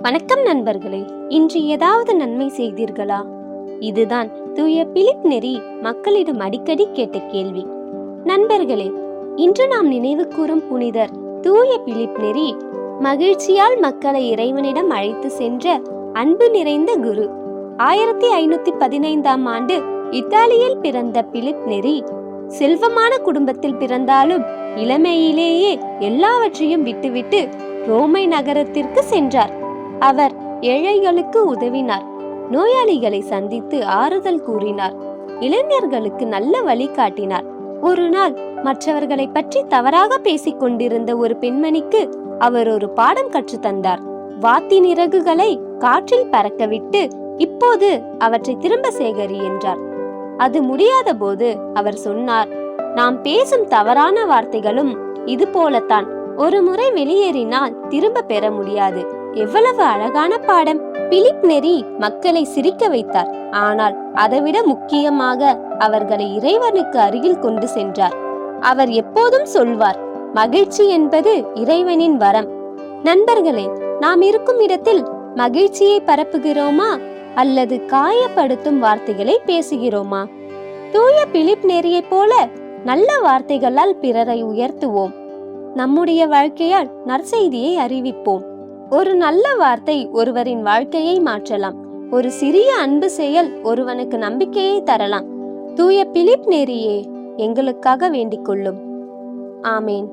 வணக்கம் நண்பர்களே. இன்று ஏதாவது நன்மை செய்தீர்களா? இதுதான் தூய பிலிப் நெறி மக்களிடம் அடிக்கடி கேட்ட கேள்வி. நண்பர்களே, இன்று நாம் நினைவு கூறும் புனிதர் தூய பிலிப் நெறி மகிழ்ச்சியால் மக்களை இறைவனிடம் அழைத்து சென்ற அன்பு நிறைந்த குரு. 1515ஆம் ஆண்டு இத்தாலியில் பிறந்த பிலிப் நெறி செல்வமான குடும்பத்தில் பிறந்தாலும் இளமையிலேயே எல்லாவற்றையும் விட்டுவிட்டு ரோமை நகரத்திற்கு சென்றார். அவர் ஏழைகளுக்கு உதவினார், நோயாளிகளை சந்தித்து ஆறுதல் கூறினார், இளைஞர்களுக்கு நல்ல வழி காட்டினார். ஒரு நாள் மற்றவர்களை பற்றி தவறாக பேசிக் கொண்டிருந்த ஒரு பெண்மணிக்கு அவர் ஒரு பாடம் கற்று தந்தார். வாத்தின் இறகுகளை காற்றில் பறக்கவிட்டு இப்போது அவற்றை திரும்ப சேகரி என்றார். அது முடியாத போது அவர் சொன்னார், நாம் பேசும் தவறான வார்த்தைகளும் இது போலத்தான். ஒரு முறை வெளியேறினால் திரும்ப பெற முடியாது. எவ்வளவு அழகான பாடம்! பிலிப் நெறி மக்களை சிரிக்க வைத்தார். ஆனால் அதைவிட முக்கியமாக அவர்களை இறைவனுக்கு அருகில் கொண்டு சென்றார். அவர் எப்போதும் சொல்வார், மகிழ்ச்சி என்பது இறைவனின் வரம். நண்பர்களே, நாம் இருக்கும் இடத்தில் மகிழ்ச்சியை பரப்புகிறோமா அல்லது காயப்படுத்தும் வார்த்தைகளை பேசுகிறோமா? தூய பிலிப் நெறியைப் போல நல்ல வார்த்தைகளால் பிறரை உயர்த்துவோம். நம்முடைய வாழ்க்கையால் நற்செய்தியை அறிவிப்போம். ஒரு நல்ல வார்த்தை ஒருவரின் வாழ்க்கையை மாற்றலாம். ஒரு சிறிய அன்பு செயல் ஒருவனுக்கு நம்பிக்கையை தரலாம். தூய பிலிப் நெறியே எங்களுக்காக வேண்டிக் கொள்ளும். ஆமேன்.